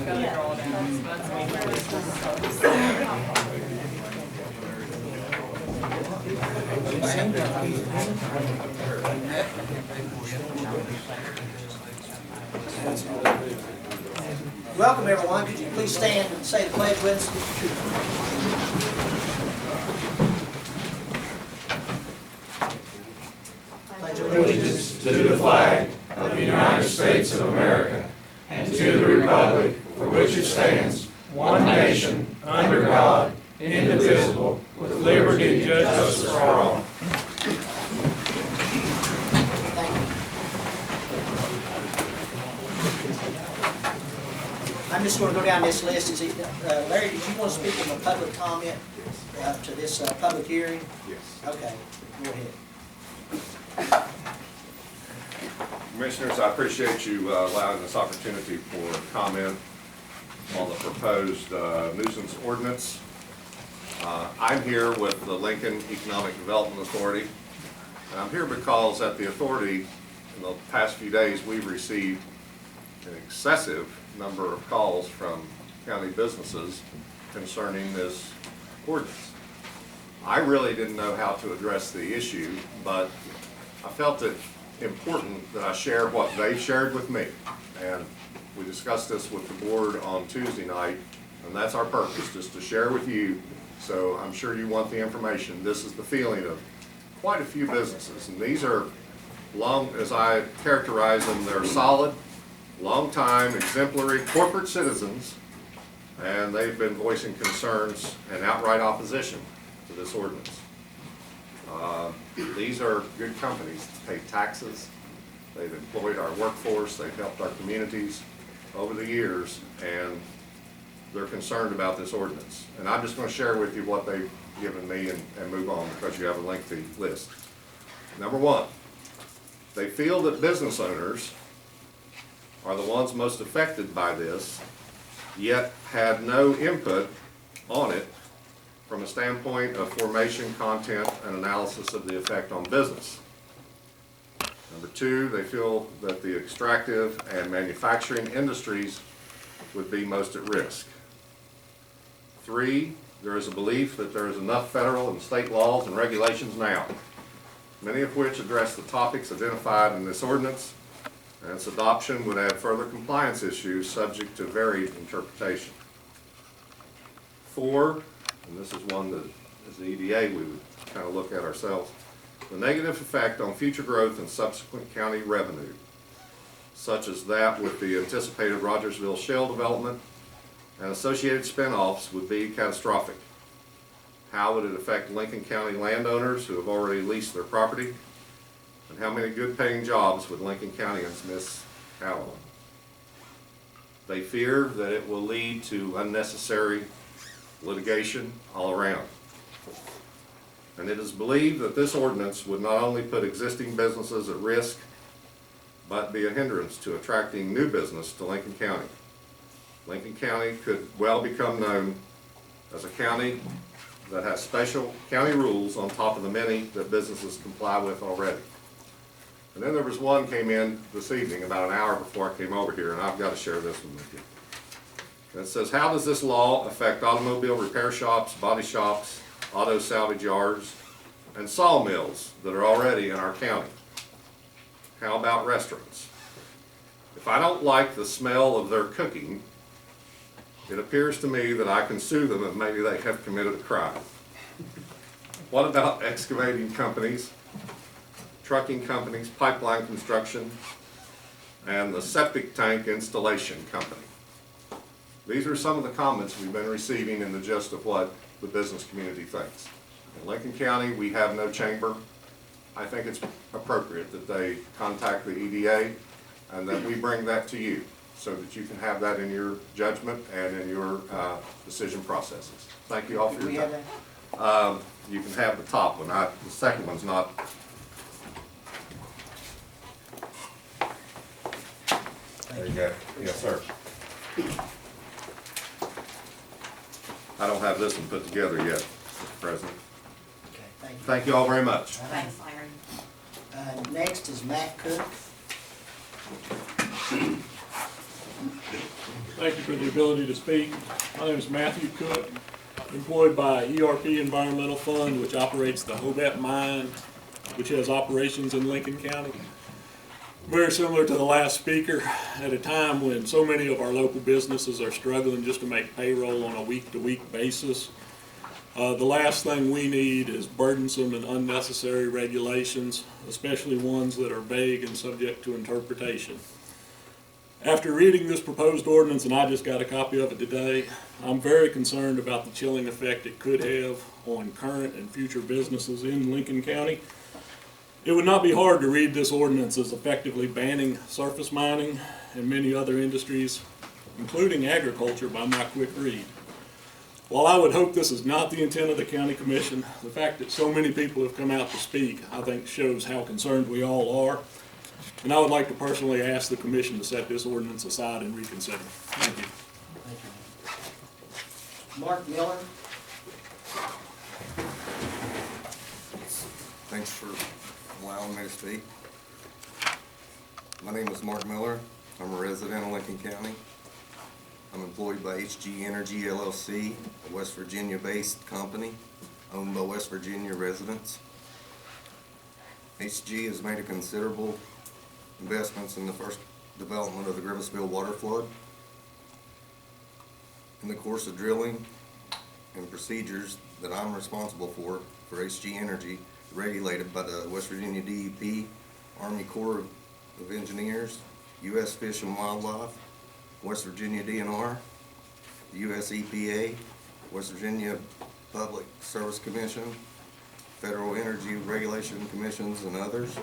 back other drawdowns. Welcome, everyone. Could you please stand and say the pledge with us? Pledge Allegiance to the flag of the United States of America and to the republic for which it stands, one nation, under God, indivisible, with liberty and justice for all. I'm just going to go down this list. Is it, Larry, did you want to speak in the public comment to this public hearing? Yes. Okay, go ahead. Commissioners, I appreciate you allowing this opportunity for comment on the proposed nuisance ordinance. I'm here with the Lincoln Economic Development Authority. And I'm here because at the authority, in the past few days, we've received an excessive number of calls from county businesses concerning this ordinance. I really didn't know how to address the issue, but I felt it important that I share what they shared with me. And we discussed this with the board on Tuesday night, and that's our purpose, just to share with you. So I'm sure you want the information. This is the feeling of quite a few businesses, and these are long, as I characterize them, they're solid, long-time, exemplary corporate citizens, and they've been voicing concerns and outright opposition to this ordinance. These are good companies, pay taxes, they've employed our workforce, they've helped our communities over the years, and they're concerned about this ordinance. And I'm just going to share with you what they've given me and move on because you have a lengthy list. Number one, they feel that business owners are the ones most affected by this, yet had no input on it from a standpoint of formation, content, and analysis of the effect on business. Number two, they feel that the extractive and manufacturing industries would be most at risk. Three, there is a belief that there is enough federal and state laws and regulations now, many of which address the topics identified in this ordinance, and its adoption would add further compliance issues subject to varied interpretation. Four, and this is one that as the EDA we would kind of look at ourselves, the negative effect on future growth and subsequent county revenue, such as that with the anticipated Rogersville Shale development and associated spin-offs, would be catastrophic. How would it affect Lincoln County landowners who have already leased their property? And how many good-paying jobs would Lincoln Countyans miss out on? They fear that it will lead to unnecessary litigation all around. And it is believed that this ordinance would not only put existing businesses at risk, but be a hindrance to attracting new business to Lincoln County. Lincoln County could well become known as a county that has special county rules on top of the many that businesses comply with already. And then there was one came in this evening about an hour before I came over here, and I've got to share this one with you. And it says, how does this law affect automobile repair shops, body shops, auto salvage yards, and sawmills that are already in our county? How about restaurants? If I don't like the smell of their cooking, it appears to me that I can sue them if maybe they have committed a crime. What about excavating companies, trucking companies, pipeline construction, and the septic tank installation company? These are some of the comments we've been receiving in the gist of what the business community thinks. In Lincoln County, we have no chamber. I think it's appropriate that they contact the EDA and that we bring that to you so that you can have that in your judgment and in your decision processes. Thank you all for your time. You can have the top one. The second one's not. There you go. Yes, sir. I don't have this one put together yet, Mr. President. Okay, thank you. Thank you all very much. Thanks, Larry. Next is Matt Cook. Thank you for the ability to speak. My name is Matthew Cook, employed by ERP Environmental Fund, which operates the Hobet Mine, which has operations in Lincoln County. Very similar to the last speaker, at a time when so many of our local businesses are struggling just to make payroll on a week-to-week basis. The last thing we need is burdensome and unnecessary regulations, especially ones that are vague and subject to interpretation. After reading this proposed ordinance, and I just got a copy of it today, I'm very concerned about the chilling effect it could have on current and future businesses in Lincoln County. It would not be hard to read this ordinance as effectively banning surface mining and many other industries, including agriculture, by my quick read. While I would hope this is not the intent of the County Commission, the fact that so many people have come out to speak, I think shows how concerned we all are. And I would like to personally ask the Commission to set this ordinance aside and reconsider. Thank you. Thank you. Mark Miller? Thanks for allowing me to speak. My name is Mark Miller. I'm a resident of Lincoln County. I'm employed by HG Energy LLC, a West Virginia-based company owned by West Virginia residents. HG has made a considerable investments in the first development of the Grimmesville water flood. In the course of drilling and procedures that I'm responsible for HG Energy, regulated by the West Virginia DEP, Army Corps of Engineers, U.S. Fish and Wildlife, West Virginia DNR, the U.S. EPA, West Virginia Public Service Commission, Federal Energy Regulation Commissions, and others.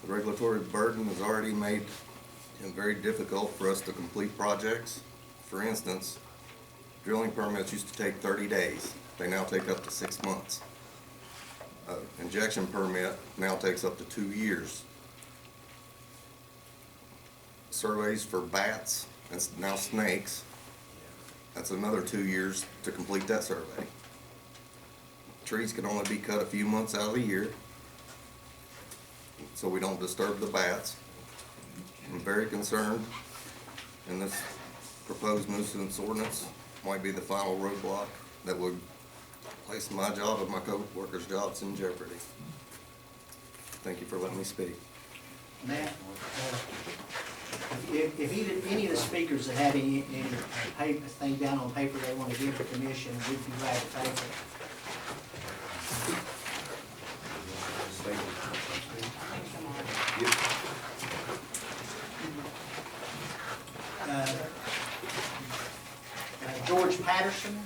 The regulatory burden has already made it very difficult for us to complete projects. For instance, drilling permits used to take 30 days. They now take up to 6 months. Injection permit now takes up to 2 years. Surveys for bats and now snakes, that's another 2 years to complete that survey. Trees can only be cut a few months out of the year, so we don't disturb the bats. I'm very concerned, and this proposed nuisance ordinance might be the final roadblock that would place my job and my co-workers' jobs in jeopardy. Thank you for letting me speak. Matt, if any of the speakers that have any paper, thing down on paper they want to give the commission, we'd be glad to take it. George Patterson.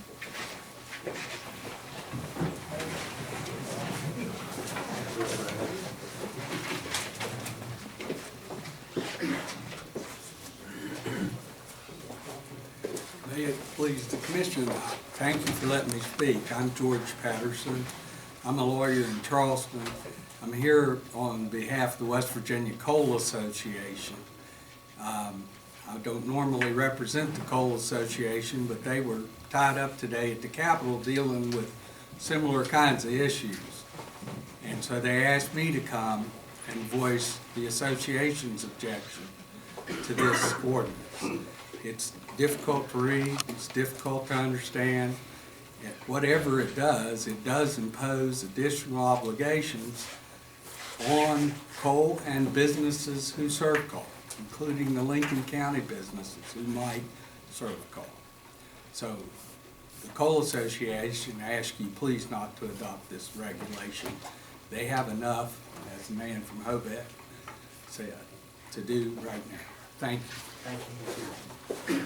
May it please the Commission, thank you for letting me speak. I'm George Patterson. I'm a lawyer in Charleston. I'm here on behalf of the West Virginia Coal Association. I don't normally represent the Coal Association, but they were tied up today at the Capitol dealing with similar kinds of issues. And so they asked me to come and voice the association's objection to this ordinance. It's difficult to read, it's difficult to understand. Whatever it does impose additional obligations on coal and businesses who serve coal, including the Lincoln County businesses who might serve coal. So the Coal Association asks you please not to adopt this regulation. They have enough, as the man from Hobet said, to do right now. Thank you. Thank you.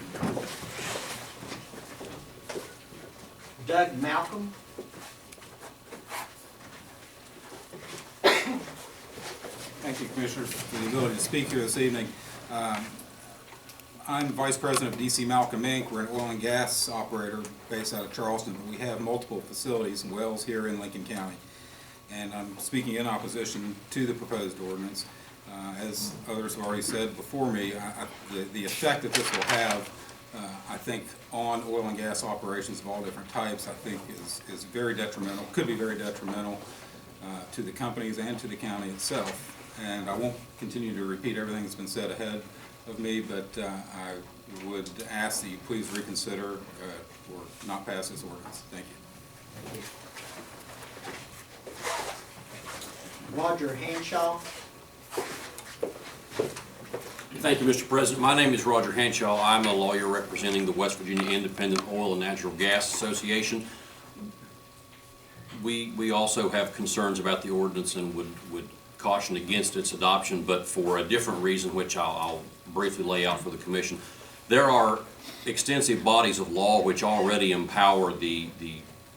Doug Malcolm. Thank you, Commissioners, for the ability to speak here this evening. I'm Vice President of DC Malcolm Inc. We're an oil and gas operator based out of Charleston, but we have multiple facilities and wells here in Lincoln County. And I'm speaking in opposition to the proposed ordinance. As others have already said before me, the effect that this will have, I think, on oil and gas operations of all different types, I think is very detrimental, could be very detrimental to the companies and to the county itself. And I won't continue to repeat everything that's been said ahead of me, but I would ask that you please reconsider or not pass this ordinance. Thank you. Roger Hanshaw. Thank you, Mr. President. My name is Roger Hanshaw. I'm a lawyer representing the West Virginia Independent Oil and Natural Gas Association. We also have concerns about the ordinance and would caution against its adoption, but for a different reason, which I'll briefly lay out for the Commission. There are extensive bodies of law which already empower the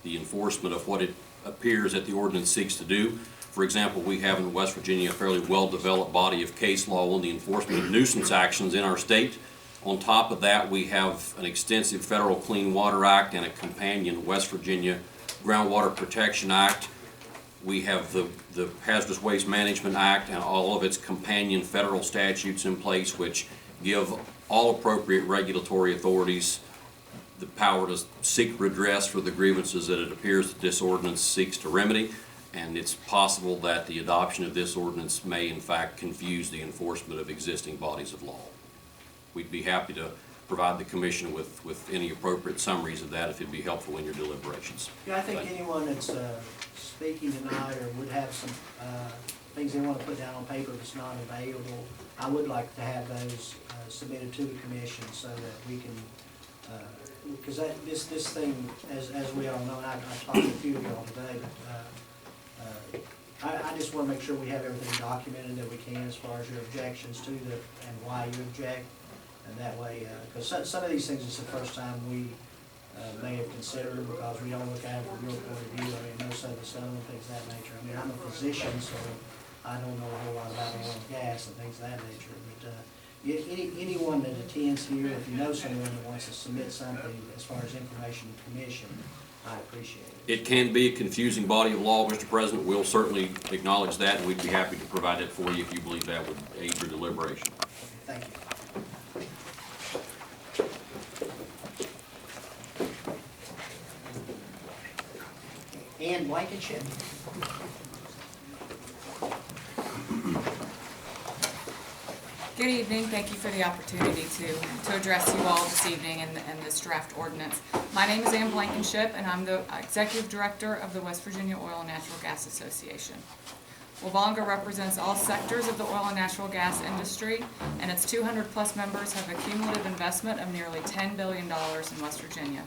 enforcement of what it appears that the ordinance seeks to do. For example, we have in West Virginia a fairly well-developed body of case law on the enforcement of nuisance actions in our state. On top of that, we have an extensive federal Clean Water Act and a companion West Virginia Groundwater Protection Act. We have the Hazardous Waste Management Act and all of its companion federal statutes in place which give all appropriate regulatory authorities the power to seek redress for the grievances that it appears that this ordinance seeks to remedy. And it's possible that the adoption of this ordinance may in fact confuse the enforcement of existing bodies of law. We'd be happy to provide the Commission with any appropriate summaries of that if it'd be helpful in your deliberations. Yeah, I think anyone that's speaking tonight or would have some things they want to put down on paper that's not available, I would like to have those submitted to the Commission so that we can, because this thing, as we all know, and I talked to a few of y'all today, but I just want to make sure we have everything documented that we can as far as your objections to the, and why you object. And that way, because some of these things is the first time we may have considered them because we don't look at it from your point of view. I mean, most of us don't, things of that nature. I mean, I'm a physician, so I don't know a whole lot about oil and gas and things of that nature. But anyone that attends here, if you know someone that wants to submit something as far as information to the Commission, I appreciate it. It can be a confusing body of law, Mr. President. We'll certainly acknowledge that, and we'd be happy to provide it for you if you believe that would aid your deliberation. Thank you. Ann Blankenship. Good evening. Thank you for the opportunity to address you all this evening in this draft ordinance. My name is Ann Blankenship, and I'm the Executive Director of the West Virginia Oil and Natural Gas Association. Wabonga represents all sectors of the oil and natural gas industry, and its 200-plus members have a cumulative investment of nearly $10 billion in West Virginia.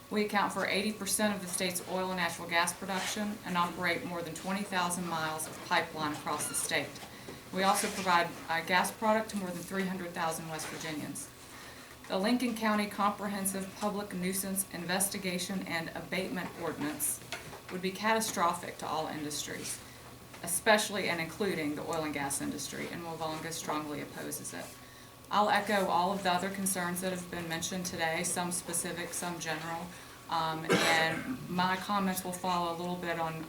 We account for 80% of the state's oil and natural gas production and operate more than 20,000 miles of pipeline across the state. We also provide gas product to more than 300,000 West Virginians. The Lincoln County Comprehensive Public Nuisance Investigation and Abatement Ordinance would be catastrophic to all industries, especially and including the oil and gas industry, and Wabonga strongly opposes it. I'll echo all of the other concerns that have been mentioned today, some specific, some general, and my comments will follow a little bit on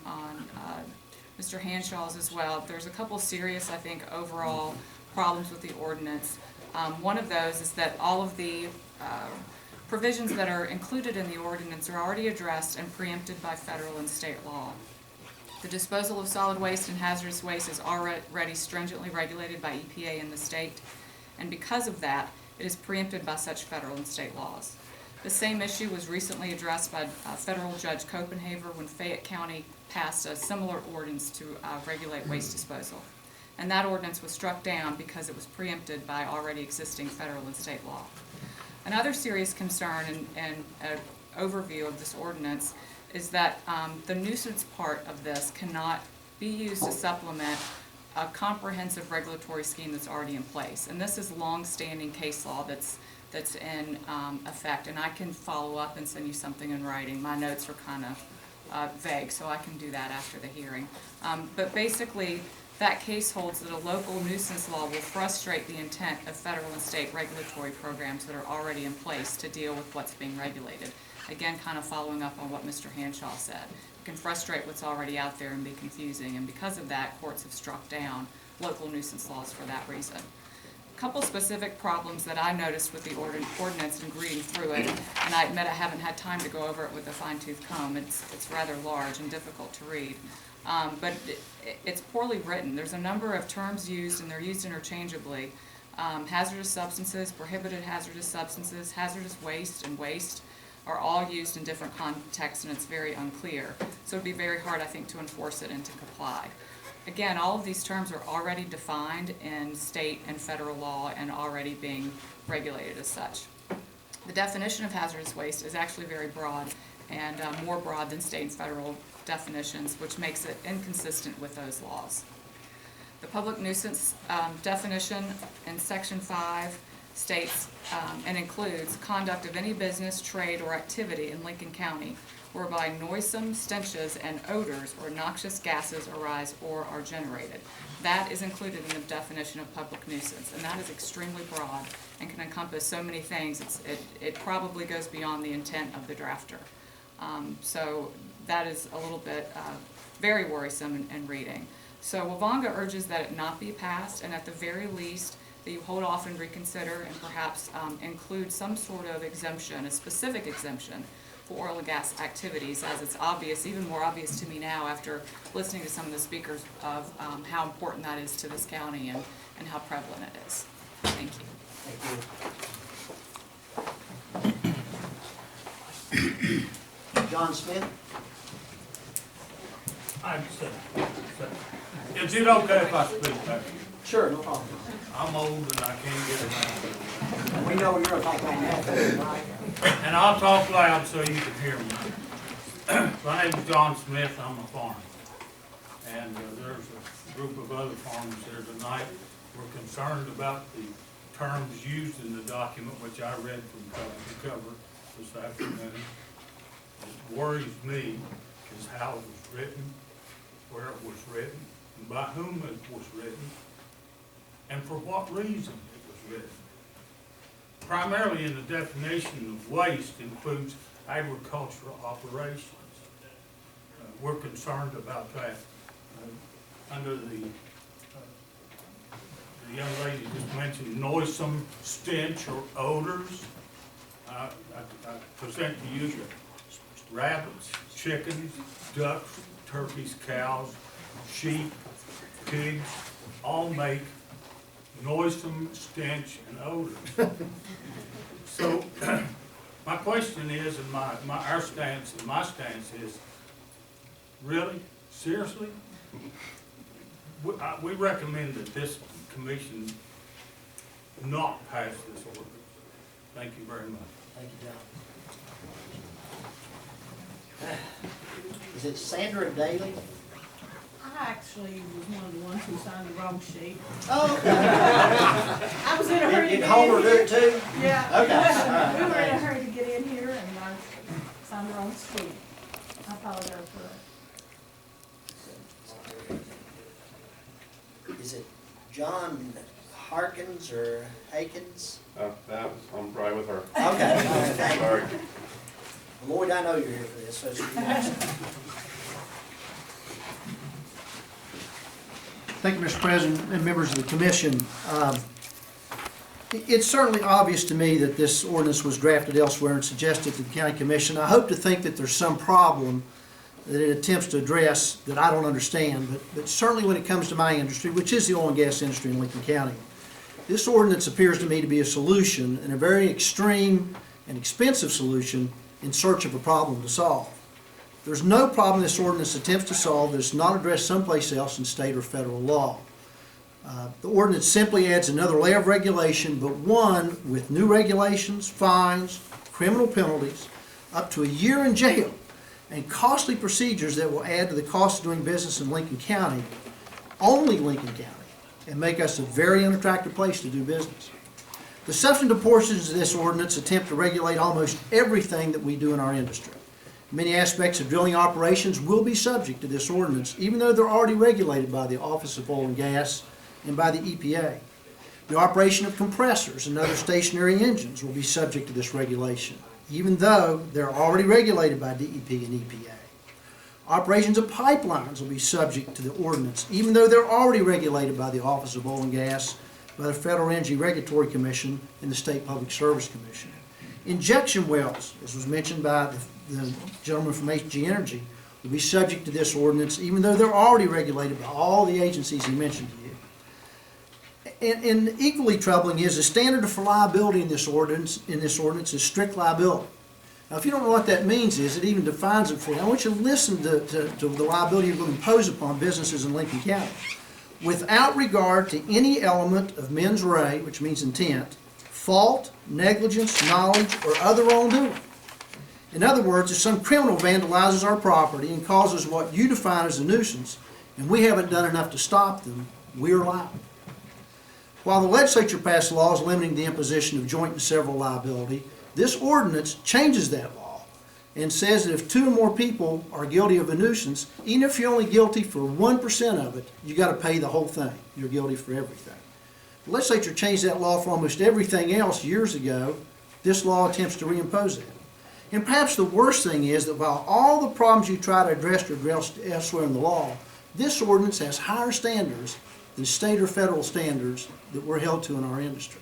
Mr. Hanshaw's as well. There's a couple serious, I think, overall problems with the ordinance. One of those is that all of the provisions that are included in the ordinance are already addressed and preempted by federal and state law. The disposal of solid waste and hazardous waste is already stringently regulated by EPA in the state, and because of that, it is preempted by such federal and state laws. The same issue was recently addressed by Federal Judge Copenhaver when Fayette County passed a similar ordinance to regulate waste disposal. And that ordinance was struck down because it was preempted by already existing federal and state law. Another serious concern and overview of this ordinance is that the nuisance part of this cannot be used to supplement a comprehensive regulatory scheme that's already in place. And this is long-standing case law that's in effect, and I can follow up and send you something in writing. My notes are kind of vague, so I can do that after the hearing. But basically, that case holds that a local nuisance law will frustrate the intent of federal and state regulatory programs that are already in place to deal with what's being regulated. Again, kind of following up on what Mr. Hanshaw said. It can frustrate what's already out there and be confusing, and because of that, courts have struck down local nuisance laws for that reason. A couple specific problems that I noticed with the ordinance and reading through it, and I admit I haven't had time to go over it with a fine-tooth comb. It's rather large and difficult to read. But it's poorly written. There's a number of terms used, and they're used interchangeably, Hazardous substances, prohibited hazardous substances, hazardous waste, and waste are all used in different contexts, and it's very unclear. So it'd be very hard, I think, to enforce it and to comply. Again, all of these terms are already defined in state and federal law and already being regulated as such. The definition of hazardous waste is actually very broad and more broad than state and federal definitions, which makes it inconsistent with those laws. The public nuisance definition in Section 5 states and includes conduct of any business, trade, or activity in Lincoln County whereby noisome stenches and odors or noxious gases arise or are generated. That is included in the definition of public nuisance, and that is extremely broad and can encompass so many things. It probably goes beyond the intent of the drafter. So that is a little bit very worrisome in reading. So Wavonga urges that it not be passed, and at the very least, that you hold off and reconsider and perhaps include some sort of exemption, a specific exemption for oil and gas activities, as it's obvious, even more obvious to me now after listening to some of the speakers of how important that is to this county and how prevalent it is. Thank you. Thank you. John Smith? Is it okay if I speak back? Sure, no problem. I'm old and I can't get around. We know you're gonna talk like that, right? And I'll talk loud so you can hear me. My name is John Smith, I'm a farmer. And there's a group of other farmers here tonight. We're concerned about the terms used in the document, which I read from cover to cover this afternoon. What worries me is how it was written, where it was written, and by whom it was written, and for what reason it was written. Primarily in the definition of waste includes agricultural operations. We're concerned about that. Under the young lady just mentioned noisome stench or odors. I present to you that rabbits, chickens, ducks, turkeys, cows, sheep, pigs, all make noisome stench and odors. So my question is, and my stance is, really, seriously? We recommend that this commission not pass this ordinance. Thank you very much. Thank you, John. Is it Sandra Daly? I actually was one of the ones who signed the wrong sheet. Oh, okay. I was in a hurry to Did get Homer in do here. it too? Yeah. Okay, all right, We were in a thanks. hurry to get in here and I signed the wrong sheet. I apologize for that. Is it John Harkins or Hakins? I'm right with her. Okay, all right, thank you. Sorry. Lloyd, I know you're here for this, so it's nice. Thank you, Mr. President and members of the commission. It's certainly obvious to me that this ordinance was drafted elsewhere and suggested to the county commission. I hope to think that there's some problem that it attempts to address that I don't understand, but certainly when it comes to my industry, which is the oil and gas industry in Lincoln County, this ordinance appears to me to be a solution, and a very extreme and expensive solution in search of a problem to solve. There's no problem this ordinance attempts to solve that's not addressed someplace else in state or federal law. The ordinance simply adds another layer of regulation, but one with new regulations, fines, criminal penalties, up to a year in jail, and costly procedures that will add to the cost of doing business in Lincoln County, only Lincoln County, and make us a very unattractive place to do business. The substantive portions of this ordinance attempt to regulate almost everything that we do in our industry. Many aspects of drilling operations will be subject to this ordinance, even though they're already regulated by the Office of Oil and Gas and by the EPA. The operation of compressors and other stationary engines will be subject to this regulation, even though they're already regulated by DEP and EPA. Operations of pipelines will be subject to the ordinance, even though they're already regulated by the Office of Oil and Gas, by the Federal Energy Regulatory Commission, and the State Public Service Commission. Injection wells, as was mentioned by the gentleman from HG Energy, will be subject to this ordinance, even though they're already regulated by all the agencies he mentioned to you. And equally troubling is the standard for liability in this ordinance is strict liability. Now, if you don't know what that means, it even defines it for you. I want you to listen to the liability you're going to impose upon businesses in Lincoln County. Without regard to any element of mens rea, which means intent, fault, negligence, knowledge, or other wrongdoing. In other words, if some criminal vandalizes our property and causes what you define as a nuisance, and we haven't done enough to stop them, we're liable. While the legislature passed laws limiting the imposition of joint and several liability, this ordinance changes that law and says that if 2 or more people are guilty of a nuisance, even if you're only guilty for 1% of it, you got to pay the whole thing. You're guilty for everything. The legislature changed that law for almost everything else years ago. This law attempts to reimpose it. And perhaps the worst thing is that while all the problems you try to address are addressed elsewhere in the law, this ordinance has higher standards than state or federal standards that we're held to in our industry.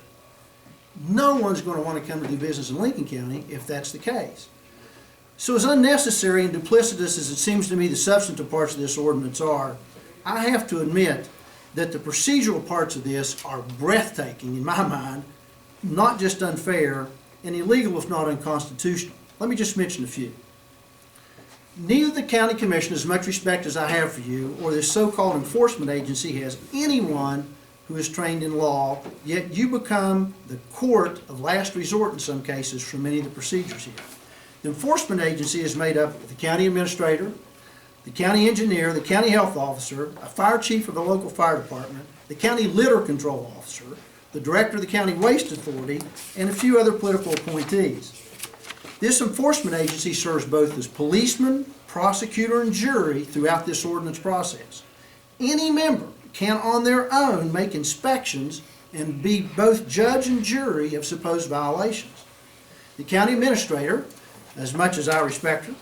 No one's going to want to come to do business in Lincoln County if that's the case. So as unnecessary and duplicitous as it seems to me the substantive parts of this ordinance are, I have to admit that the procedural parts of this are breathtaking in my mind, not just unfair, and illegal if not unconstitutional. Let me just mention a few. Neither the county commission, as much respect as I have for you, or this so-called enforcement agency has anyone who is trained in law, yet you become the court of last resort in some cases for many of the procedures here. The enforcement agency is made up of the county administrator, the county engineer, the county health officer, a fire chief of the local fire department, the county litter control officer, the director of the county waste authority, and a few other political appointees. This enforcement agency serves both as policeman, prosecutor, and jury throughout this ordinance process. Any member can on their own make inspections and be both judge and jury of supposed violations. The county administrator, as much as I respect her,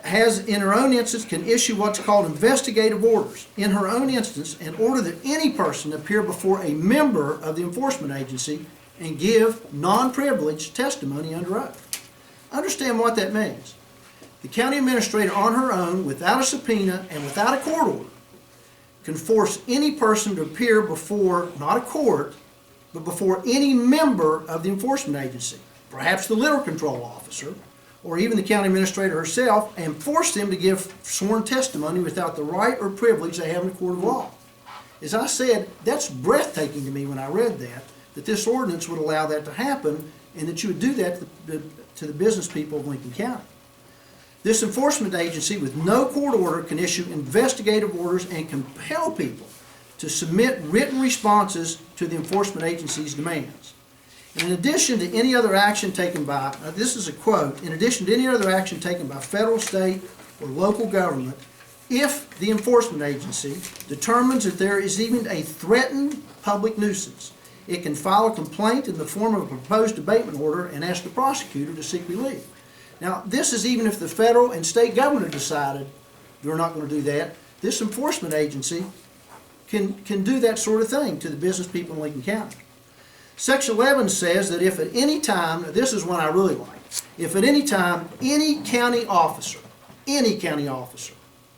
has in her own instance can issue what's called investigative orders. In her own instance, an order that any person appear before a member of the enforcement agency and give non-privileged testimony under oath. Understand what that means. The county administrator on her own, without a subpoena and without a court order, can force any person to appear before, not a court, but before any member of the enforcement agency, perhaps the litter control officer, or even the county administrator herself, and force them to give sworn testimony without the right or privilege they have in a court of law. As I said, that's breathtaking to me when I read that this ordinance would allow that to happen, and that you would do that to the business people of Lincoln County. This enforcement agency with no court order can issue investigative orders and compel people to submit written responses to the enforcement agency's demands. And in addition to any other action taken by, this is a quote, in addition to any other action taken by federal, state, or local government, if the enforcement agency determines that there is even a threatened public nuisance, it can file a complaint in the form of a proposed abatement order and ask the prosecutor to seek relief. Now, this is even if the federal and state government decided they're not going to do that. This enforcement agency can do that sort of thing to the business people in Lincoln County. Section 11 says that if at any time, this is one I really like, if at any time any county officer,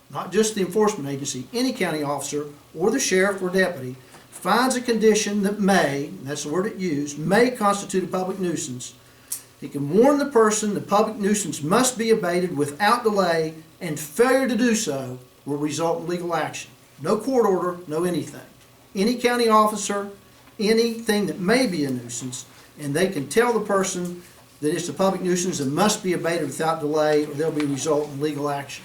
not just the enforcement agency, any county officer or the sheriff or deputy finds a condition that may, and that's the word it used, may constitute a public nuisance, he can warn the person the public nuisance must be abated without delay, and failure to do so will result in legal action. No court order, no anything. Any county officer, anything that may be a nuisance, and they can tell the person that it's a public nuisance and must be abated without delay, or there'll be a result in legal action.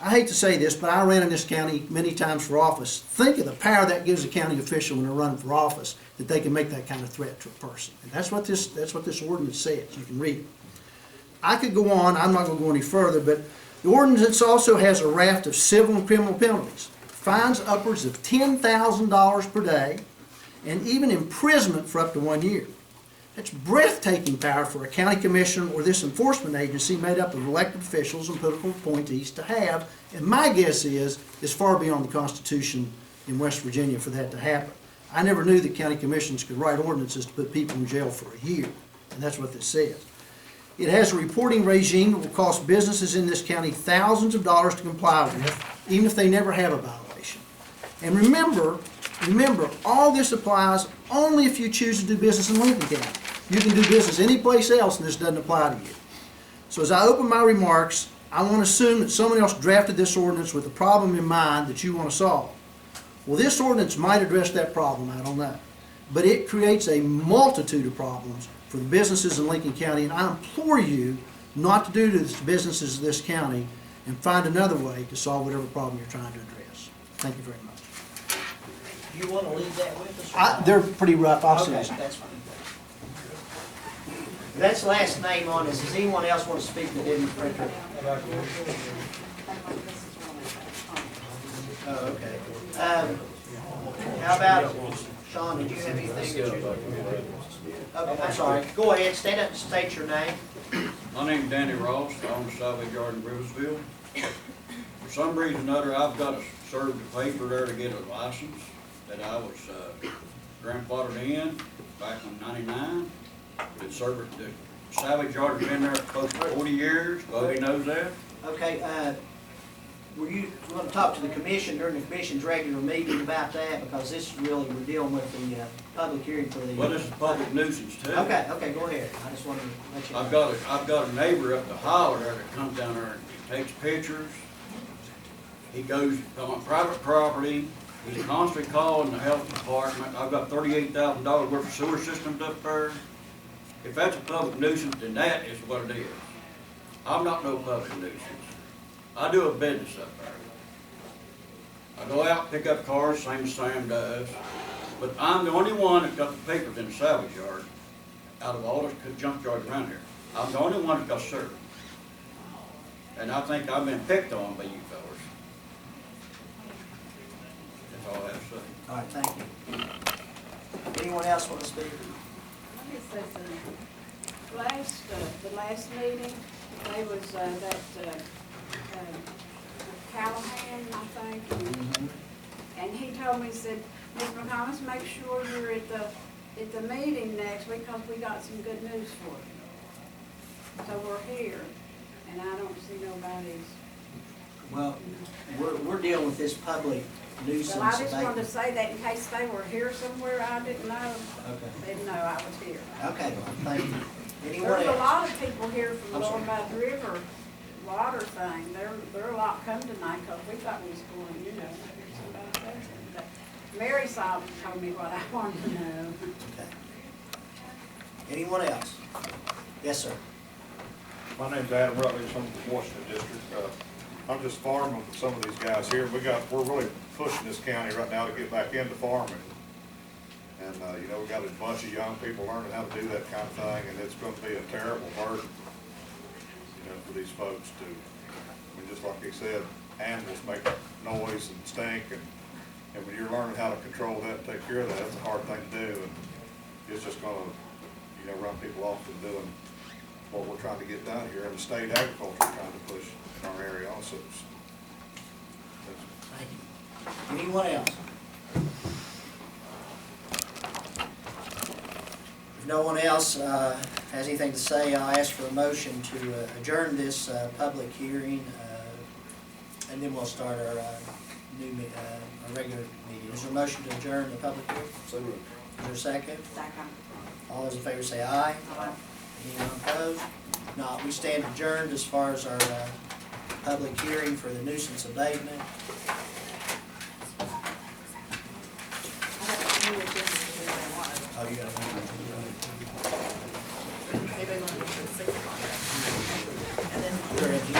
I hate to say this, but I ran in this county many times for office. Think of the power that gives a county official when they're running for office, that they can make that kind of threat to a person. And that's what this ordinance says. You can read it. I could go on. I'm not going to go any further, but the ordinance also has a raft of civil and criminal penalties. Fines upwards of $10,000 per day, and even imprisonment for up to 1 year. That's breathtaking power for a county commissioner or this enforcement agency made up of elected officials and political appointees to have, and my guess is far beyond the Constitution in West Virginia for that to happen. I never knew that county commissions could write ordinances to put people in jail for a year, and that's what this says. It has a reporting regime that will cost businesses in this county thousands of dollars to comply with, even if they never have a violation. And remember, remember, all this applies only if you choose to do business in Lincoln County. You can do business any place else and this doesn't apply to you. So as I open my remarks, I want to assume that someone else drafted this ordinance with a problem in mind that you want to solve. Well, this ordinance might address that problem, I don't know. But it creates a multitude of problems for the businesses in Lincoln County, and I implore you not to do to the businesses of this county and find another way to solve whatever problem you're trying to address. Thank you very much. You want to leave that with us? Or not? They're pretty rough, I'll Okay, say. that's fine. That's the last name on this. Does anyone else want to speak that didn't print it? Oh, okay. How about, Sean, did you have anything that you? Okay, I'm sorry. Go ahead, stand up and state your name. My name's Danny Ross. I own the salvage yard in Riversville. For some reason or other, I've got to serve the paper there to get a license that I was grandfathered in back in '99. The salvage yard has been there close to 40 years. Bobby knows that. Okay, were you going to talk to the commission during the commission's regular meeting about that? Because this really, we're dealing with the public hearing for the. Well, this is public nuisance too. Okay, go ahead. I just wanted to let you know. I've got a neighbor up the holler there that comes down there and he takes pictures. He goes on private property. He's constantly calling the health department. I've got $38,000 worth of sewer systems up there. If that's a public nuisance, then that is what it is. I'm not no public nuisance. I do a business up there. I go out, pick up cars, same as Sam does. But I'm the only one that got the papers in the salvage yard out of all the junk yards around here. I'm the only one that got served. And I think I've been picked on by you fellas. That's all I have to say. All right, thank you. Anyone else want to speak? Let me say something. The last meeting, there was Callahan, I think, and he told me, he said, Ms. McComas, make sure you're at the meeting next week because we got some good news for you. So we're here, and I don't see nobody's. Well, we're dealing with this public nuisance. Well, I just wanted to abatement. say that in case they were here somewhere, I didn't know. Okay. They didn't know I was here. Okay, well, thank you. Anyone There's a else? lot of people here from I'm the sorry. Lower Bud River water thing. There are a lot come tonight because we thought we was going, you know, to hear somebody say something. But Mary saw and told me what I wanted to know. Okay. Anyone else? Yes, sir. My name's Adam Rutledge from the Washington District. I'm just farming with some of these guys here. We're really pushing this county right now to get back into farming. And, you know, we got a bunch of young people learning how to do that kind of thing, and it's gonna be a terrible burden, you know, for these folks to, I mean, just like he said, animals make noise and stink, and when you're learning how to control that and take care of that, that's a hard thing to do, and it's just gonna, you know, run people off from doing what we're trying to get done here, and the state agriculture trying to push in our area also. Thank you. Anyone else? If no one else has anything to say, I'll ask for a motion to adjourn this public hearing, and then we'll start our our regular meeting. Is there a motion to adjourn the public hearing? So moved. Is there a second? Second. All those in favor say aye. Aye. Anyone opposed? No, we stand adjourned as far as our public hearing for the nuisance abatement. Oh, you got it. Sure, if you-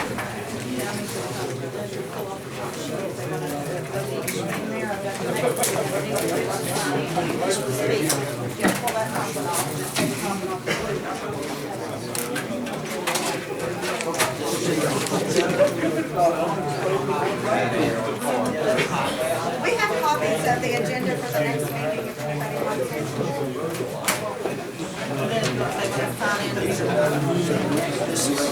We have copies of the agenda for the next meeting if anybody wants it. They want to sign in.